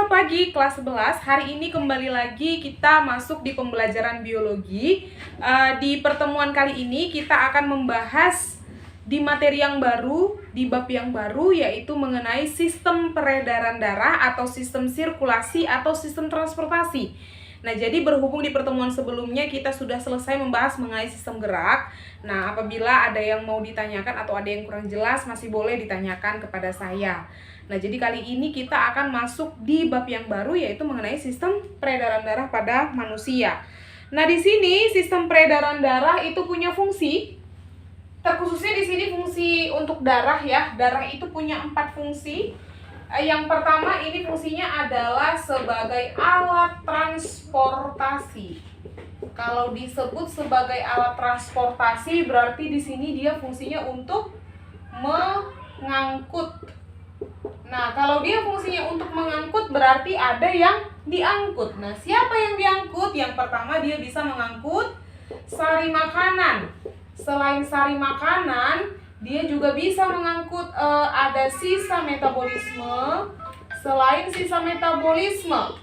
Selamat pagi kelas 11. Hari ini kembali lagi kita masuk di pembelajaran biologi. Di pertemuan kali ini kita akan membahas di materi yang baru, di bab yang baru, yaitu mengenai sistem peredaran darah atau sistem sirkulasi atau sistem transportasi. Nah, jadi berhubung di pertemuan sebelumnya kita sudah selesai membahas mengenai sistem gerak. Nah, apabila ada yang mau ditanyakan atau ada yang kurang jelas, masih boleh ditanyakan kepada saya. Nah, jadi kali ini kita akan masuk di bab yang baru, yaitu mengenai sistem peredaran darah pada manusia. Nah, di sini sistem peredaran darah itu punya fungsi. Terkhususnya di sini fungsi untuk darah ya. Darah itu punya 4 fungsi. Yang pertama ini fungsinya adalah sebagai alat transportasi. Kalau disebut sebagai alat transportasi berarti di sini dia fungsinya untuk mengangkut. Nah, kalau dia fungsinya untuk mengangkut berarti ada yang diangkut. Nah, siapa yang diangkut? Yang pertama dia bisa mengangkut sari makanan. Selain sari makanan, dia juga bisa mengangkut ada sisa metabolisme. Selain sisa metabolisme,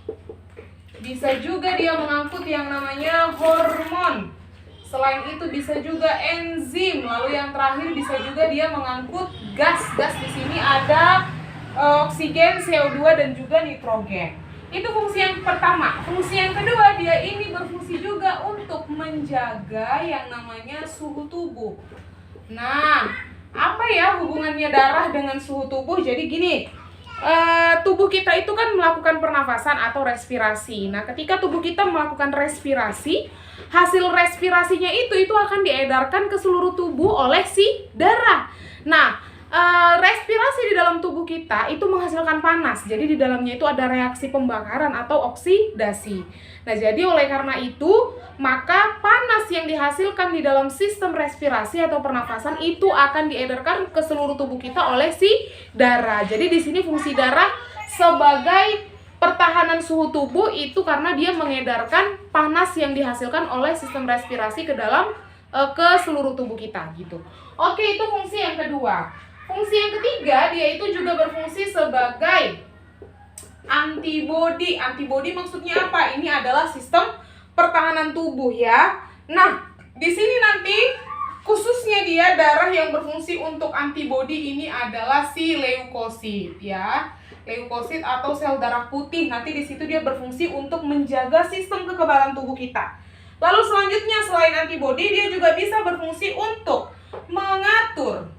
bisa juga dia mengangkut yang namanya hormon. Selain itu bisa juga enzim. Lalu yang terakhir bisa juga dia mengangkut gas. Gas di sini ada oksigen, CO2 dan juga nitrogen. Itu fungsi yang pertama. Fungsi yang kedua, dia ini berfungsi juga untuk menjaga yang namanya suhu tubuh. Nah, apa ya hubungannya darah dengan suhu tubuh? Jadi gini, tubuh kita itu kan melakukan pernafasan atau respirasi. Nah, ketika tubuh kita melakukan respirasi, hasil respirasinya itu akan diedarkan ke seluruh tubuh oleh si darah. Nah, respirasi di dalam tubuh kita itu menghasilkan panas. Jadi di dalamnya itu ada reaksi pembakaran atau oksidasi. Nah, jadi oleh karena itu, maka panas yang dihasilkan di dalam sistem respirasi atau pernafasan itu akan diedarkan ke seluruh tubuh kita oleh si darah. Jadi di sini fungsi darah sebagai pertahanan suhu tubuh itu karena dia mengedarkan panas yang dihasilkan oleh sistem respirasi ke dalam ke seluruh tubuh kita gitu. Oke, itu fungsi yang kedua. Fungsi yang ketiga, dia itu juga berfungsi sebagai antibodi. Antibodi maksudnya apa? Ini adalah sistem pertahanan tubuh ya. Nah, di sini nanti khususnya dia darah yang berfungsi untuk antibodi ini adalah si leukosit ya. Leukosit atau sel darah putih. Nanti di situ dia berfungsi untuk menjaga sistem kekebalan tubuh kita. Lalu selanjutnya selain antibodi, dia juga bisa berfungsi untuk mengatur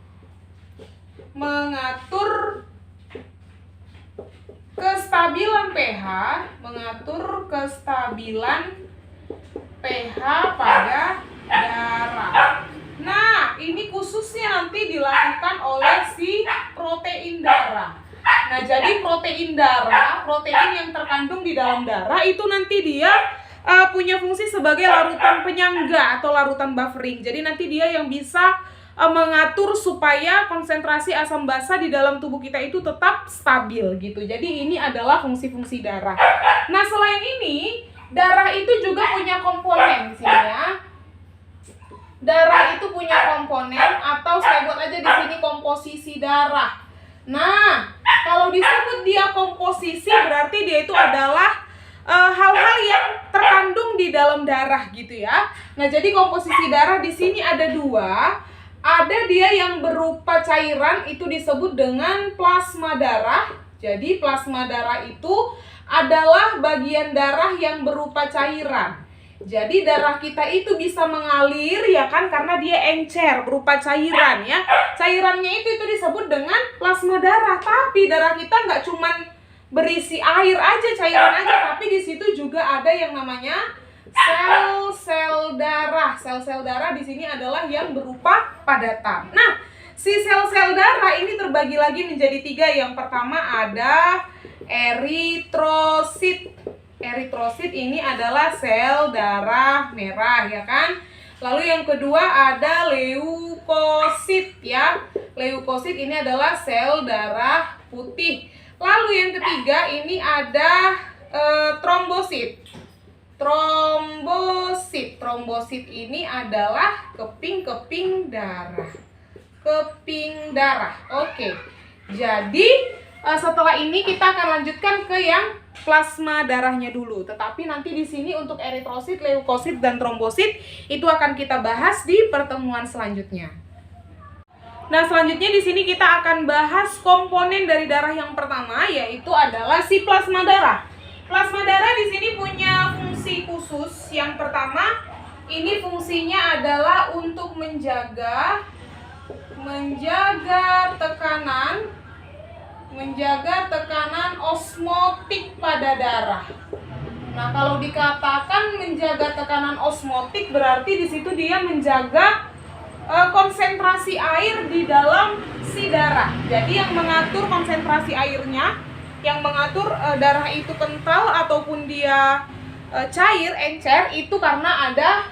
kestabilan pH, pada darah. Nah, ini khususnya nanti dilakukan oleh si protein darah. Nah, jadi protein darah, protein yang terkandung di dalam darah itu nanti dia punya fungsi sebagai larutan penyangga atau larutan buffering. Jadi nanti dia yang bisa mengatur supaya konsentrasi asam basa di dalam tubuh kita itu tetap stabil gitu. Jadi ini adalah fungsi-fungsi darah. Nah, selain ini, darah itu juga punya komponen di sini ya. Darah itu punya komponen atau saya buat aja di sini komposisi darah. Nah, kalau disebut dia komposisi berarti dia itu adalah hal-hal yang terkandung di dalam darah gitu ya. Nah, jadi komposisi darah di sini ada 2. Ada dia yang berupa cairan, itu disebut dengan plasma darah. Jadi plasma darah itu adalah bagian darah yang berupa cairan. Jadi darah kita itu bisa mengalir ya kan, karena dia encer berupa cairan ya. Cairannya itu disebut dengan plasma darah. Tapi darah kita nggak cuman berisi air aja, cairan aja, tapi di situ juga ada yang namanya sel-sel darah. Sel-sel darah di sini adalah yang berupa padatan. Nah, si sel-sel darah ini terbagi lagi menjadi 3. Yang pertama ada eritrosit. Eritrosit ini adalah sel darah merah ya kan. Lalu yang kedua ada leukosit ya. Leukosit ini adalah sel darah putih. Lalu yang ketiga ini ada trombosit. Trombosit ini adalah keping-keping darah. Keping darah. Oke. Jadi setelah ini kita akan lanjutkan ke yang plasma darahnya dulu. Tetapi nanti di sini untuk eritrosit, leukosit, dan trombosit itu akan kita bahas di pertemuan selanjutnya. Nah, selanjutnya di sini kita akan bahas komponen dari darah yang pertama, yaitu adalah si plasma darah. Plasma darah di sini punya fungsi khusus. Yang pertama, ini fungsinya adalah untuk menjaga tekanan osmotik pada darah. Nah, kalau dikatakan menjaga tekanan osmotik, berarti di situ dia menjaga konsentrasi air di dalam si darah. Jadi yang mengatur konsentrasi airnya, yang mengatur darah itu kental ataupun dia cair, encer, itu karena ada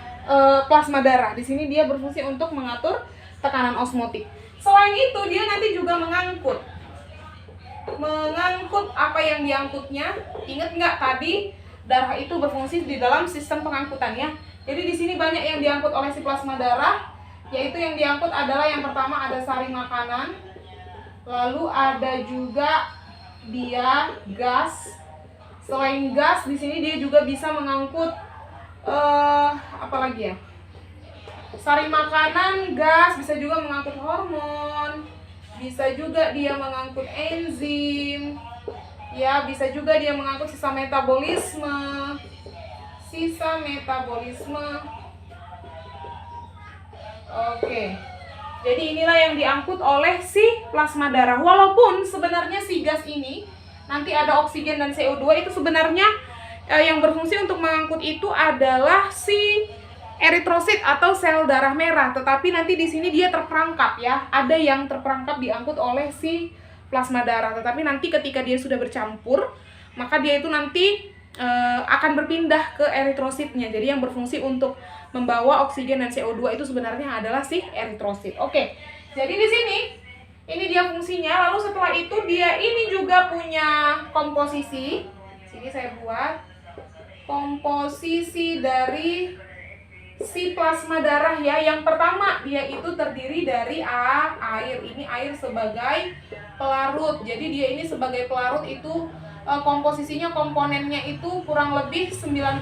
plasma darah. Di sini dia berfungsi untuk mengatur tekanan osmotik. Selain itu, dia nanti juga mengangkut apa yang diangkutnya. Ingat nggak tadi darah itu berfungsi di dalam sistem pengangkutan ya. Jadi di sini banyak yang diangkut oleh si plasma darah, yaitu yang diangkut adalah yang pertama ada sari makanan, lalu ada juga dia gas. Selain gas, di sini dia juga bisa mengangkut apa lagi ya? Sari makanan, gas, bisa juga mengangkut hormon, bisa juga dia mengangkut enzim, ya, bisa juga dia mengangkut sisa metabolisme. Oke. Jadi inilah yang diangkut oleh si plasma darah. Walaupun sebenarnya si gas ini nanti ada oksigen dan CO2, itu sebenarnya yang berfungsi untuk mengangkut itu adalah si eritrosit atau sel darah merah, tetapi nanti di sini dia terperangkap ya. Ada yang terperangkap diangkut oleh si plasma darah, tetapi nanti ketika dia sudah bercampur, maka dia itu nanti akan berpindah ke eritrositnya. Jadi yang berfungsi untuk membawa oksigen dan CO2 itu sebenarnya adalah si eritrosit. Oke. Jadi di sini ini dia fungsinya. Lalu setelah itu dia ini juga punya komposisi. Sini saya buat komposisi dari si plasma darah ya. Yang pertama, dia itu terdiri dari air. Ini air sebagai pelarut. Jadi dia ini sebagai pelarut itu komposisinya, komponennya itu kurang lebih 90%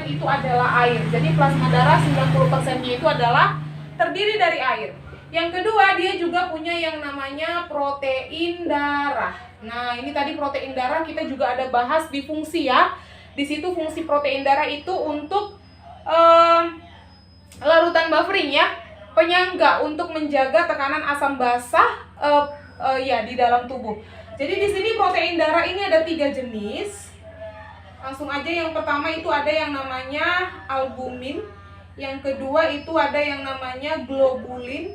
itu adalah air. Jadi plasma darah 90%-nya itu adalah terdiri dari air. Yang kedua, dia juga punya yang namanya protein darah. Nah, ini tadi protein darah kita juga ada bahas di fungsi ya. Di situ fungsi protein darah itu untuk larutan buffering ya, penyangga untuk menjaga tekanan asam basah ya di dalam tubuh. Jadi di sini protein darah ini ada 3 jenis. Langsung aja, yang pertama itu ada yang namanya albumin, yang kedua itu ada yang namanya globulin,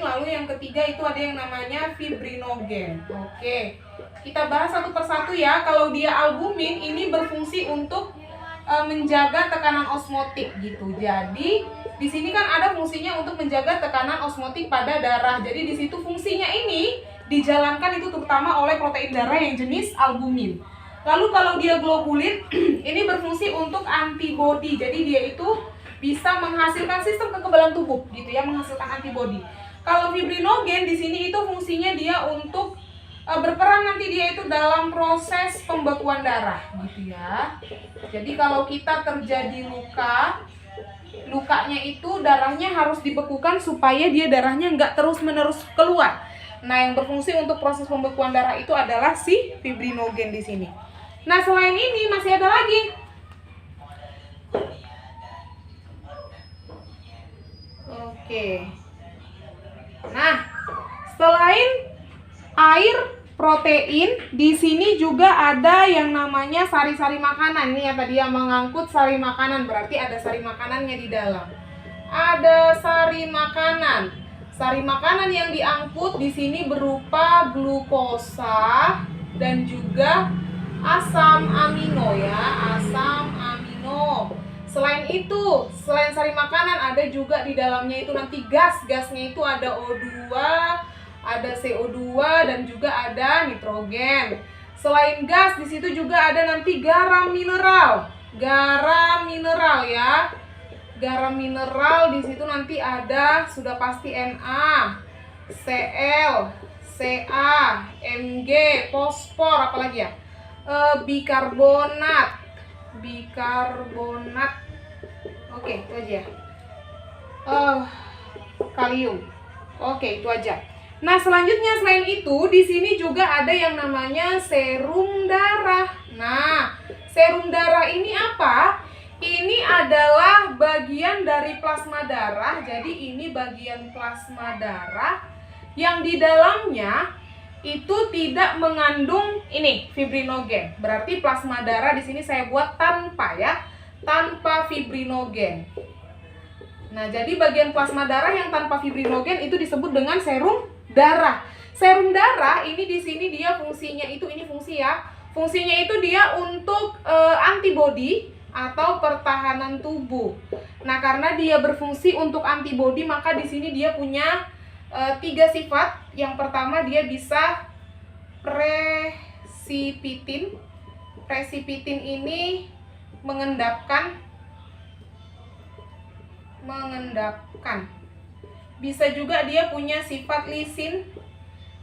lalu yang ketiga itu ada yang namanya fibrinogen. Oke, kita bahas satu persatu ya. Kalau dia albumin, ini berfungsi untuk menjaga tekanan osmotik gitu. Jadi di sini kan ada fungsinya untuk menjaga tekanan osmotik pada darah. Jadi di situ fungsinya ini dijalankan itu terutama oleh protein darah yang jenis albumin. Lalu kalau dia globulin ini berfungsi untuk antibodi. Jadi dia itu bisa menghasilkan sistem kekebalan tubuh gitu ya, menghasilkan antibodi. Kalau fibrinogen di sini itu fungsinya dia untuk berperan nanti dia itu dalam proses pembekuan darah gitu ya. Jadi kalau kita terjadi lukanya itu darahnya harus dibekukan supaya dia darahnya nggak terus-menerus keluar. Nah, yang berfungsi untuk proses pembekuan darah itu adalah si fibrinogen di sini. Nah, selain ini masih ada lagi. Oke. Nah, selain air, protein, di sini juga ada yang namanya sari-sari makanan. Ini ya tadi yang mengangkut sari makanan, berarti ada sari makanannya di dalam. Ada sari makanan. Sari makanan yang diangkut di sini berupa glukosa dan juga asam amino ya, asam amino. Selain itu, selain sari makanan ada juga di dalamnya itu nanti gas. Gasnya itu ada O2, ada CO2 dan juga ada nitrogen. Selain gas di situ juga ada nanti garam mineral. Garam mineral ya. Garam mineral di situ nanti ada sudah pasti Na, Cl, Ca, Mg, fosfor, apalagi ya? bikarbonat. Oke, itu aja. Kalium. Oke, itu aja. Nah, selanjutnya selain itu di sini juga ada yang namanya serum darah. Nah, serum darah ini apa? Ini adalah bagian dari plasma darah. Jadi ini bagian plasma darah yang di dalamnya itu tidak mengandung ini fibrinogen. Berarti plasma darah di sini saya buat tanpa ya, tanpa fibrinogen. Nah, jadi bagian plasma darah yang tanpa fibrinogen itu disebut dengan serum darah. Serum darah ini di sini dia fungsinya itu ini fungsi ya. Fungsinya itu dia untuk antibodi atau pertahanan tubuh. Nah, karena dia berfungsi untuk antibodi, maka di sini dia punya 3 sifat. Yang pertama dia bisa presipitin. Presipitin ini mengendapkan. Bisa juga dia punya sifat lisin.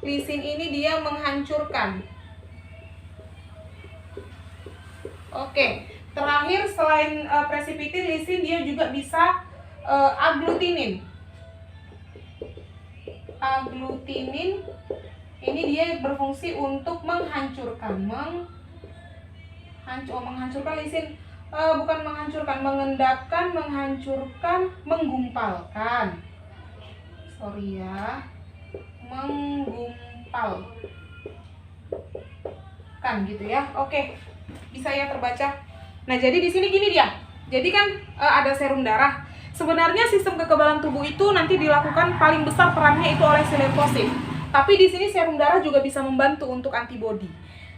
Lisin ini dia menghancurkan. Oke, terakhir selain presipitin, lisin dia juga bisa aglutinin. Aglutinin ini dia berfungsi untuk menghancurkan. Menghancurkan lisin. Bukan menghancurkan, mengendapkan, menghancurkan, menggumpalkan. Sorry ya, menggumpalkan gitu ya. Oke, bisa ya terbaca. Nah, jadi di sini gini dia. Jadi kan ada serum darah. Sebenarnya sistem kekebalan tubuh itu nanti dilakukan paling besar perannya itu oleh si limfosit. Tapi di sini serum darah juga bisa membantu untuk antibodi.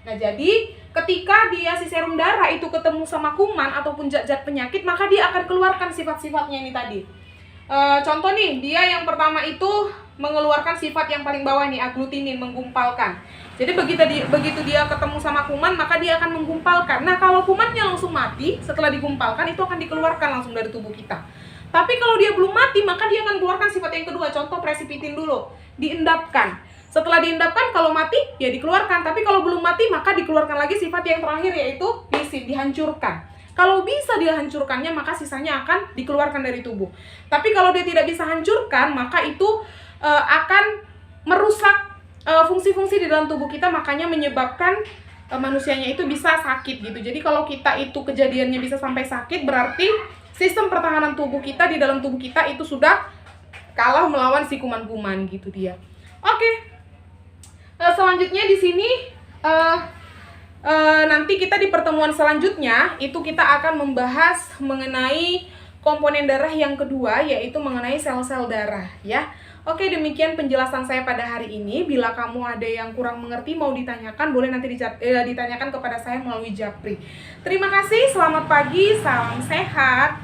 Nah, jadi ketika dia si serum darah itu ketemu sama kuman ataupun zat-zat penyakit, maka dia akan keluarkan sifat-sifatnya ini tadi. Contoh nih, dia yang pertama itu mengeluarkan sifat yang paling bawah nih, aglutinin, menggumpalkan. Jadi begitu dia ketemu sama kuman, maka dia akan menggumpalkan. Nah, kalau kumannya langsung mati, setelah digumpalkan itu akan dikeluarkan langsung dari tubuh kita. Tapi kalau dia belum mati, maka dia akan keluarkan sifat yang kedua. Contoh presipitin dulu, diendapkan. Setelah diendapkan, kalau mati, ya dikeluarkan. Tapi kalau belum mati, maka dikeluarkan lagi sifat yang terakhir, yaitu lisin, dihancurkan. Kalau bisa dihancurkannya, maka sisanya akan dikeluarkan dari tubuh. Tapi kalau dia tidak bisa hancurkan, maka itu akan merusak fungsi-fungsi di dalam tubuh kita, makanya menyebabkan manusianya itu bisa sakit gitu. Jadi kalau kita itu kejadiannya bisa sampai sakit, berarti sistem pertahanan tubuh kita di dalam tubuh kita itu sudah kalah melawan si kuman-kuman gitu dia. Oke. Selanjutnya di sini nanti kita di pertemuan selanjutnya itu kita akan membahas mengenai komponen darah yang kedua, yaitu mengenai sel-sel darah ya. Oke, demikian penjelasan saya pada hari ini. Bila kamu ada yang kurang mengerti mau ditanyakan, boleh nanti ditanyakan kepada saya melalui Japri. Terima kasih, selamat pagi, salam sehat.